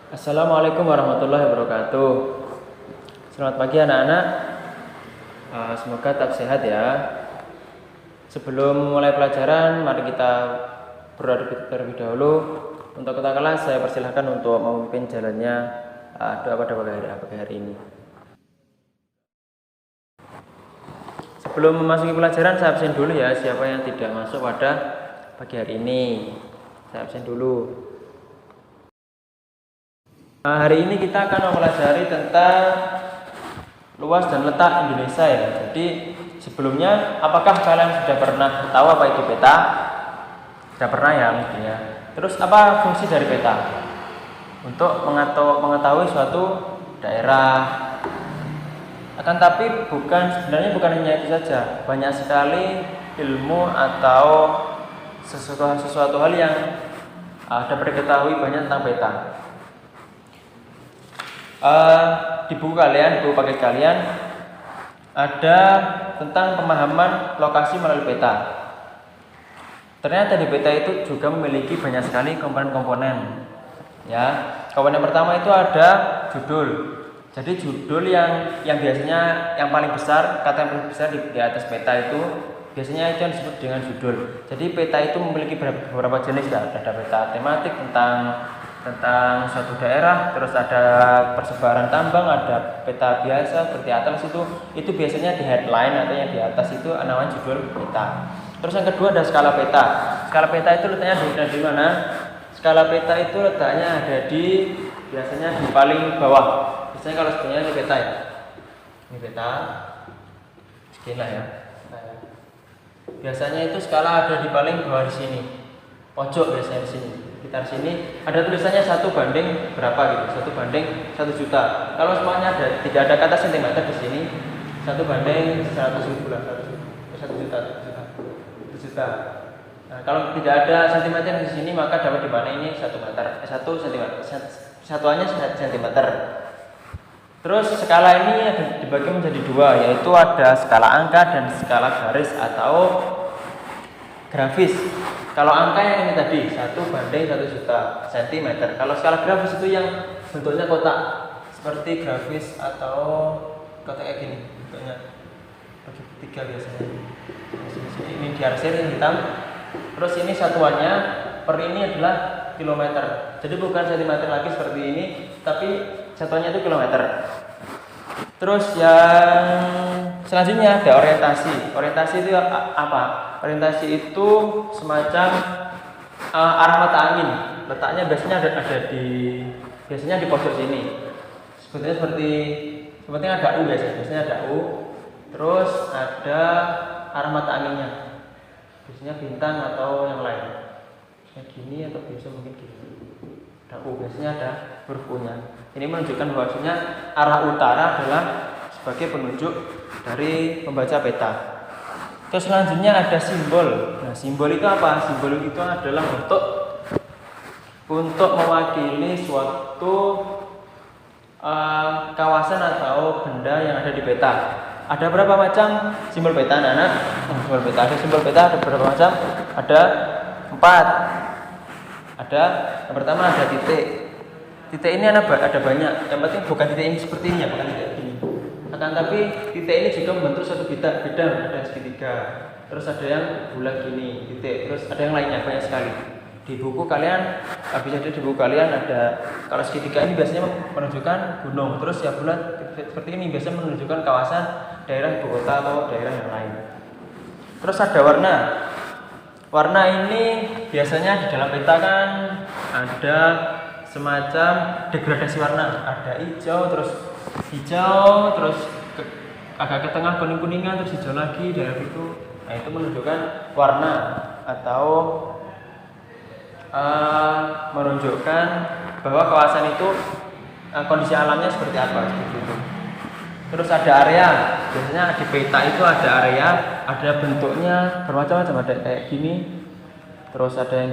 Assalamualaikum warahmatullahi wabarakatuh. Selamat pagi anak-anak. Semoga tetap sehat ya. Sebelum mulai pelajaran, mari kita berdoa terlebih dahulu. Untuk ketua kelas, saya persilahkan untuk memimpin jalannya doa pada pagi hari ini. Sebelum memasuki pelajaran, saya absen dulu ya. Siapa yang tidak masuk pada pagi hari ini, saya absen dulu. Hari ini kita akan mempelajari tentang luas dan letak Indonesia ya. Jadi sebelumnya, apakah kalian sudah pernah tahu apa itu peta? Sudah pernah ya mungkin ya. Terus apa fungsi dari peta? Untuk mengetahui suatu daerah. Akan tapi sebenarnya bukan hanya itu saja. Banyak sekali ilmu atau sesuatu hal yang dapat diketahui banyak tentang peta. Di buku paket kalian ada tentang pemahaman lokasi melalui peta. Ternyata di peta itu juga memiliki banyak sekali komponen-komponen. Ya, komponen pertama itu ada judul. Jadi judul yang biasanya yang paling besar, kata yang paling besar di atas peta itu biasanya itu yang disebut dengan judul. Jadi peta itu memiliki beberapa jenis ya. Ada peta tematik tentang suatu daerah, terus ada persebaran tambang, ada peta biasa seperti atlas itu biasanya di headline atau yang di atas itu namanya judul peta. Terus yang kedua ada skala peta. Skala peta itu letaknya di mana? Skala peta itu letaknya ada biasanya di paling bawah. Biasanya kalau sebenarnya ini peta ya. Ini peta. Seginilah ya. Biasanya itu skala ada di paling bawah di sini. Pojok biasanya di sini. Sekitar sini ada tulisannya 1 banding berapa gitu, 1 banding 1 juta. Kalau semuanya tidak ada kata sentimeter di sini, 1 banding 100.000 lah, 1 juta. Nah, kalau tidak ada sentimeter di sini maka dapat dimaknai ini 1 meter, 1 sentimeter, satuannya sentimeter. Terus skala ini dibagi menjadi 2, yaitu ada skala angka dan skala garis atau grafis. Kalau angka yang ini tadi 1 banding 1 juta sentimeter. Kalau skala grafis itu yang bentuknya kotak, seperti grafis atau kotak kayak gini bentuknya, bagi 3 biasanya. Ini diarsir yang hitam. Terus ini satuannya per ini adalah kilometer. Jadi bukan sentimeter lagi seperti ini, tapi satuannya itu kilometer. Terus yang selanjutnya ada orientasi. Orientasi itu apa? Orientasi itu semacam arah mata angin. Letaknya biasanya biasanya di pojok sini. Sebetulnya sepertinya ada U biasanya ada U. Terus ada arah mata anginnya. Biasanya bintang atau yang lain. Kayak gini atau biasa mungkin gini. Ada U, biasanya ada huruf U-nya. Ini menunjukkan bahwasanya arah utara adalah sebagai penunjuk dari pembaca peta. Terus selanjutnya ada simbol. Nah, simbol itu apa? Simbol itu adalah untuk mewakili suatu kawasan atau benda yang ada di peta. Ada berapa macam simbol peta, anak-anak? Simbol peta ada berapa macam? Ada 4. Yang pertama ada titik. Titik ini ada banyak. Yang penting bukan titik ini seperti ini ya, bukan titik ini. Akan tapi titik ini juga membentuk suatu bidang, ada segitiga. Terus ada yang bulat gini, titik. Terus ada yang lainnya, banyak sekali. Di buku kalian, di buku kalian ada, kalau segitiga ini biasanya menunjukkan gunung. Terus ya bulat seperti ini biasanya menunjukkan kawasan daerah ibu kota atau daerah yang lain. Terus ada warna. Warna ini biasanya di dalam peta kan ada semacam degradasi warna. Ada hijau, terus agak ke tengah kuning-kuningan, terus hijau lagi daerah itu. Nah, itu menunjukkan warna atau menunjukkan bahwa kawasan itu kondisi alamnya seperti apa seperti itu. Terus ada area. Biasanya di peta itu ada area, ada bentuknya bermacam-macam, ada kayak gini. Terus ada yang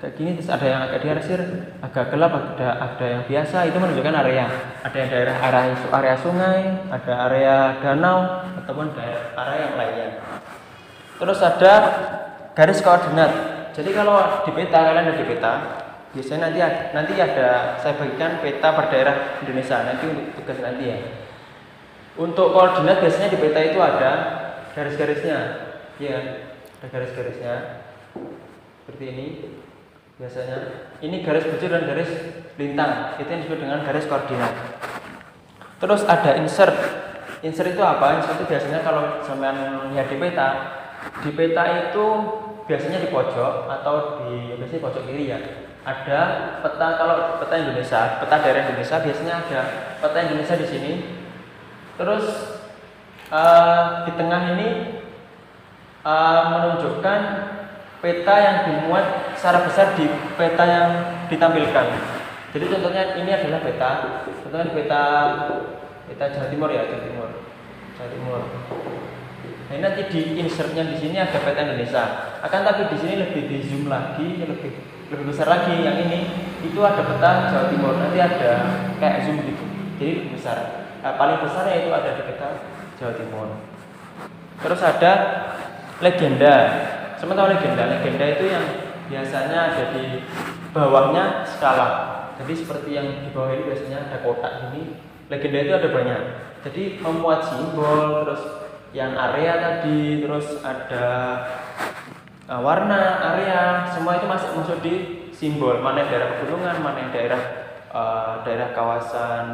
kayak gini, terus ada yang agak diarsir, agak gelap, ada yang biasa. Itu menunjukkan area. Ada yang area sungai, ada area danau ataupun area yang lainnya. Terus ada garis koordinat. Jadi kalau di peta, kalian ada di peta, Biasanya nanti ada saya bagikan peta per daerah Indonesia nanti untuk tugas nanti ya. Untuk koordinat biasanya di peta itu ada garis-garisnya, ya, ada garis-garisnya seperti ini. Biasanya ini garis bujur dan garis lintang, itu yang disebut dengan garis koordinat. Terus ada insert. Insert itu apa? Insert itu biasanya kalau sampean lihat di peta itu biasanya di pojok atau biasanya di pojok kiri ya. Ada peta, kalau peta Indonesia, peta daerah Indonesia biasanya ada peta Indonesia di sini. Terus di tengah ini menunjukkan peta yang dimuat secara besar di peta yang ditampilkan. Jadi contohnya ini adalah peta, contohnya peta Jawa Timur ya, Jawa Timur. Nah, nanti di insertnya di sini ada peta Indonesia. Akan tapi di sini lebih di zoom lagi, lebih besar lagi. Yang ini itu ada peta Jawa Timur. Nanti ada kayak zoom gitu. Jadi lebih besar. Nah, paling besarnya itu ada di peta Jawa Timur. Terus ada legenda. Semua tahu legenda. Legenda itu yang biasanya ada di bawahnya skala. Jadi seperti yang di bawah ini biasanya ada kotak ini. Legenda itu ada banyak. Jadi memuat simbol, terus yang area tadi, terus ada warna area, semua itu masuk di simbol. Mana yang daerah pegunungan, mana yang daerah kawasan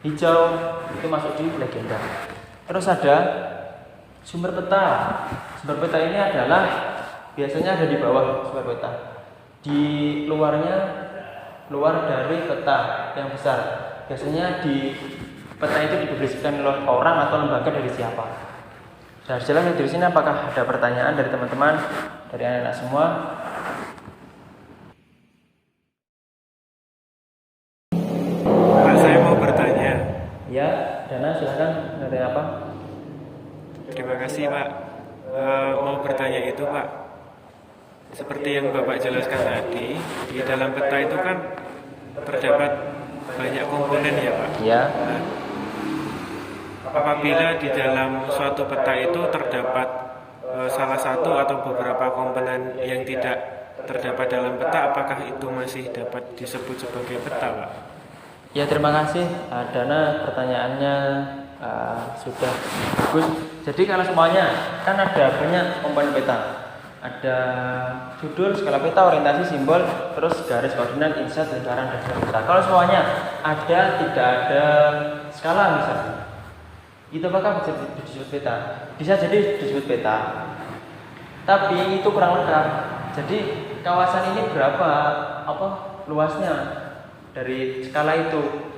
hijau, itu masuk di legenda. Terus ada sumber peta. Sumber peta ini adalah biasanya ada di bawah sumber peta. Di luar dari peta yang besar. Biasanya di peta itu dipublikasikan oleh orang atau lembaga dari siapa. Sudah jelas dari sini, apakah ada pertanyaan dari teman-teman, dari anak-anak semua? Pak, saya mau bertanya. Ya, Dana silakan. Dari apa? Terima kasih Pak. Mau bertanya itu Pak, seperti yang Bapak jelaskan tadi, di dalam peta itu kan terdapat banyak komponen ya Pak. Ya. Apabila di dalam suatu peta itu terdapat salah satu atau beberapa komponen yang tidak terdapat dalam peta, apakah itu masih dapat disebut sebagai peta Pak? Ya, terima kasih Dana, pertanyaannya sudah bagus. Jadi kalau semuanya kan ada banyak komponen peta. Ada judul, skala peta, orientasi, simbol, terus garis koordinat, insert, lingkaran, dan peta. Kalau semuanya ada, tidak ada skala misalnya, itu apakah bisa disebut peta? Bisa jadi disebut peta, tapi itu kurang lengkap. Jadi kawasan ini berapa luasnya dari skala itu?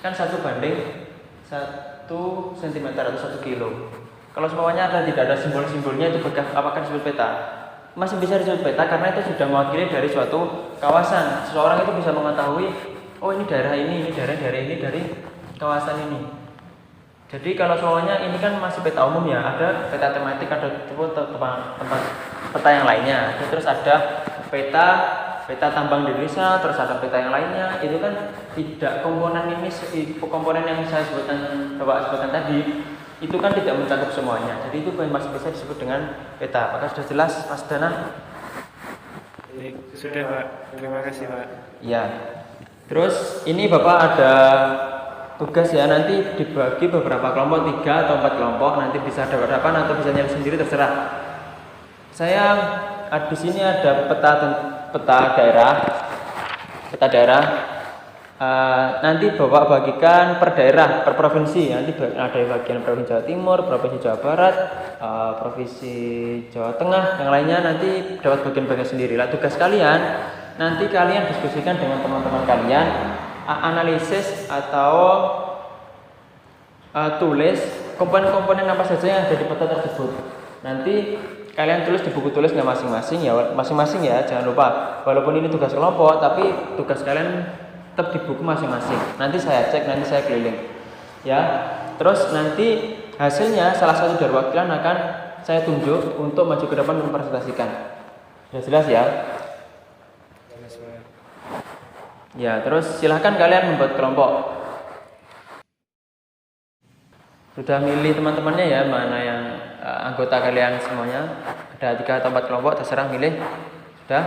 Kan 1 banding 1 cm atau 1 kilo. Kalau semuanya ada, tidak ada simbol-simbolnya, itu apakah disebut peta? Masih bisa disebut peta karena itu sudah mewakili dari suatu kawasan. Seseorang itu bisa mengetahui, oh ini daerah ini daerah ini dari kawasan ini. Jadi kalau semuanya ini kan masih peta umum ya, ada peta tematik, ada tempat peta yang lainnya. Terus ada peta tambang di Indonesia, terus ada peta yang lainnya. Itu kan tidak komponen yang saya Bapak sebutkan tadi, itu kan tidak mencakup semuanya. Jadi itu masih bisa disebut dengan peta. Apakah sudah jelas Mas Dana? Sudah Pak, terima kasih Pak. Ya. Terus ini Bapak ada tugas ya, nanti dibagi beberapa kelompok, 3 atau 4 kelompok, nanti bisa hadapan atau bisa nyari sendiri, terserah. Saya di sini ada peta daerah. Nanti Bapak bagikan per daerah, per provinsi. Nanti ada bagian provinsi Jawa Timur, provinsi Jawa Barat, provinsi Jawa Tengah, yang lainnya nanti dapat bagian-bagian sendiri. Lah, tugas kalian nanti kalian diskusikan dengan teman-teman kalian, analisis atau tulis komponen-komponen apa saja yang ada di peta tersebut. Nanti kalian tulis di buku tulisnya masing-masing ya, jangan lupa. Walaupun ini tugas kelompok, tapi tugas kalian tetap di buku masing-masing. Nanti saya cek, nanti saya keliling. Ya. Terus nanti hasilnya salah satu dari wakilan akan saya tunjuk untuk maju ke depan mempresentasikan. Sudah jelas ya? Ya, terus silahkan kalian membuat kelompok. Sudah milih teman-temannya ya, mana yang anggota kalian semuanya? Ada 3 atau 4 kelompok, terserah milih. Udah.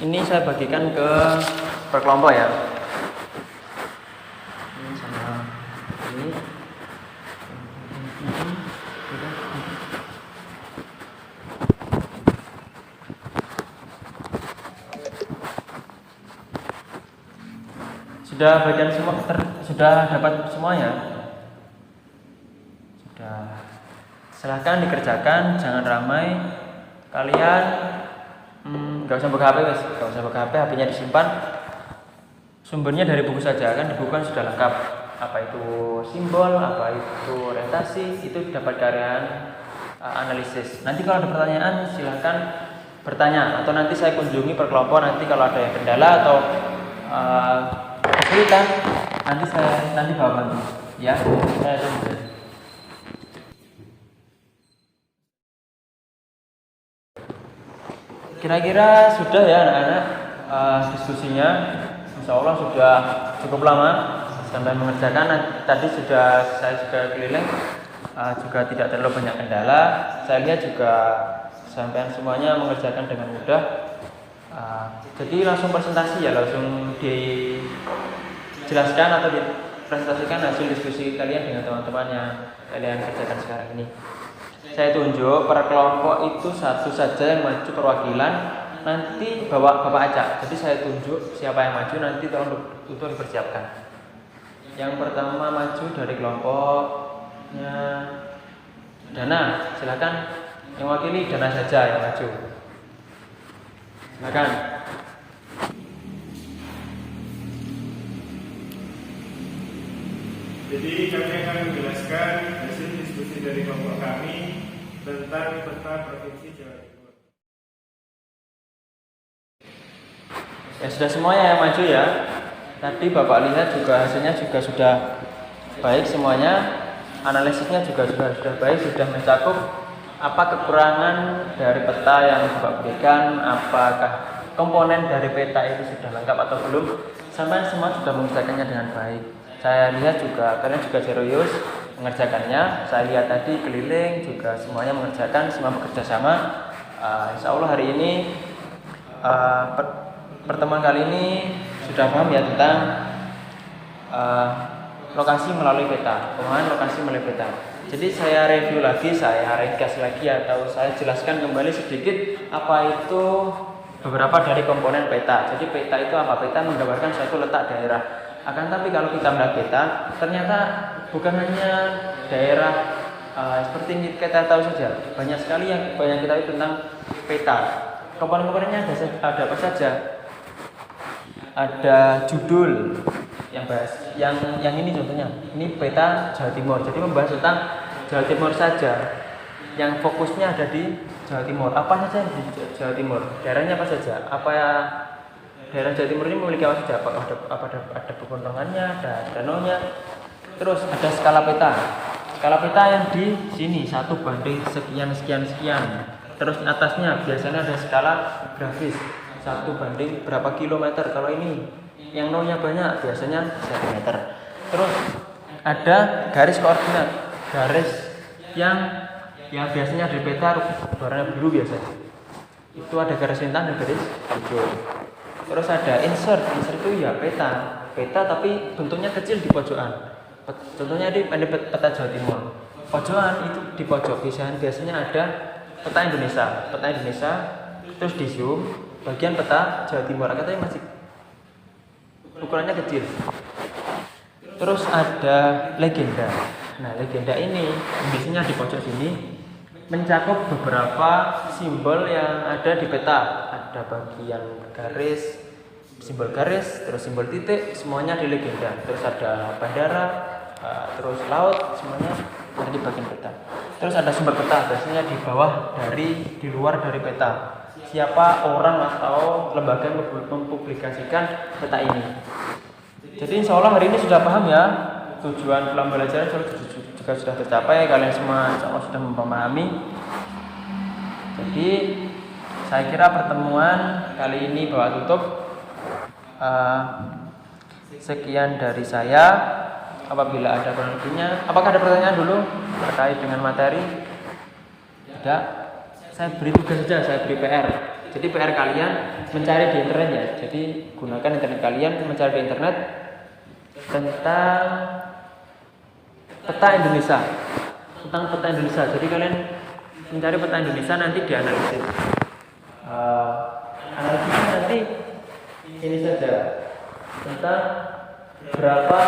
Ini saya bagikan ke per kelompok ya. Ini sama ini. Sudah bagian semua sudah dapat semuanya? Sudah. Silahkan dikerjakan, jangan ramai. Kalian nggak usah buka HP, guys. Nggak usah buka HP, HP-nya disimpan. Sumbernya dari buku saja, kan di buku kan sudah lengkap. Apa itu simbol, apa itu orientasi, itu dapat kalian analisis. Nanti kalau ada pertanyaan silahkan bertanya, atau nanti saya kunjungi per kelompok. Nanti kalau ada yang kendala atau kesulitan, nanti bawa bantu. Ya, saya tunggu. Kira-kira sudah ya anak-anak diskusinya. Insya Allah sudah cukup lama sampai mengerjakan. Tadi sudah saya juga keliling, juga tidak terlalu banyak kendala. Saya lihat juga sampai semuanya mengerjakan dengan mudah. Jadi langsung presentasi ya, langsung dijelaskan atau dipresentasikan hasil diskusi kalian dengan teman-teman yang kalian kerjakan sekarang ini. Saya tunjuk per kelompok itu satu saja yang maju perwakilan, nanti bapak acak. Jadi saya tunjuk siapa yang maju, nanti tolong untuk dipersiapkan. Yang pertama maju dari kelompoknya Dana, silakan yang wakili Dana saja yang maju. Silakan. Jadi kami akan menjelaskan hasil diskusi dari kelompok kami tentang peta provinsi Jawa Timur. Ya sudah semuanya yang maju ya. Tadi Bapak lihat juga hasilnya juga sudah baik semuanya. Analisisnya juga sudah baik, sudah mencakup apa kekurangan dari peta yang Bapak berikan, apakah komponen dari peta itu sudah lengkap atau belum. Sampai semua sudah mengerjakannya dengan baik. Saya lihat juga kalian juga serius mengerjakannya. Saya lihat tadi keliling juga semuanya mengerjakan, semua bekerja sama. Insya Allah hari ini pertemuan kali ini sudah paham ya tentang lokasi melalui peta, pemahaman lokasi melalui peta. Jadi saya review lagi, saya ringkas lagi atau saya jelaskan kembali sedikit apa itu beberapa dari komponen peta. Jadi peta itu apa? Peta menggambarkan suatu letak daerah. Akan tapi kalau kita melihat peta, ternyata bukan hanya daerah seperti yang kita tahu saja. Banyak sekali yang kita tahu tentang peta. Komponen-komponennya ada apa saja? Ada judul yang bahas, yang ini contohnya. Ini peta Jawa Timur. Jadi membahas tentang Jawa Timur saja. Yang fokusnya ada di Jawa Timur. Apa saja di Jawa Timur? Daerahnya apa saja? Daerah Jawa Timur ini memiliki apa saja? Apakah ada pegunungannya, ada danaunya. Terus ada skala peta. Skala peta yang di sini 1 banding sekian. Terus atasnya biasanya ada skala grafis 1 banding berapa kilometer. Kalau ini yang nolnya banyak biasanya sentimeter. Terus ada garis koordinat. Garis yang biasanya di peta warna biru biasanya. Itu ada garis lintang dan garis hijau. Terus ada insert itu ya peta tapi bentuknya kecil di pojokan. Contohnya di peta Jawa Timur. Pojokan itu di pojok biasanya ada peta Indonesia, terus di zoom bagian peta Jawa Timur, katanya masih ukurannya kecil. Terus ada legenda. Nah, legenda ini biasanya di pojok sini mencakup beberapa simbol yang ada di peta. Ada bagian garis, simbol garis, terus simbol titik, semuanya di legenda. Terus ada bandara, terus laut, semuanya ada di bagian peta. Terus ada sumber peta, biasanya di bawah di luar dari peta. Siapa orang atau lembaga yang mempublikasikan peta ini. Jadi insya Allah hari ini sudah paham ya. Tujuan pembelajaran juga sudah tercapai. Kalian semua insya Allah sudah memahami. Jadi saya kira pertemuan kali ini bawa tutup. Sekian dari saya. Apabila ada kurang lebihnya, apakah ada pertanyaan dulu terkait dengan materi? Tidak. Saya beri tugas saja, saya beri PR. Jadi PR kalian mencari di internet ya. Jadi gunakan internet kalian mencari di internet tentang peta Indonesia. Tentang peta Indonesia. Jadi kalian mencari peta Indonesia nanti dianalisis. Analisisnya nanti ini saja tentang berapa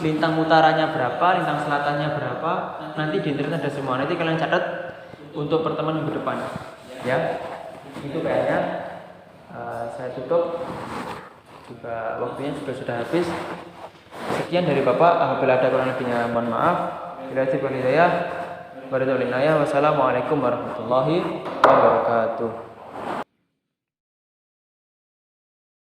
lintang utaranya berapa, lintang selatannya berapa. Nanti di internet ada semua. Nanti kalian catat untuk pertemuan minggu depan. Ya, itu kayaknya saya tutup. Juga waktunya juga sudah habis. Sekian dari Bapak. Apabila ada kurang lebihnya mohon maaf. Bila hidayah. Wassalamualaikum warahmatullahi wabarakatuh.